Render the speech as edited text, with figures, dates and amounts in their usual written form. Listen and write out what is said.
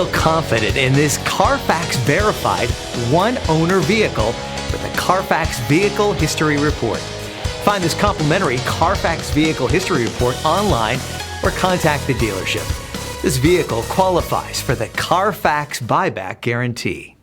feel confident in this Carfax verified one-owner vehicle with the Carfax Vehicle History Report. Find this complimentary Carfax Vehicle History Report online or contact the dealership. This vehicle qualifies for the Carfax Buyback Guarantee.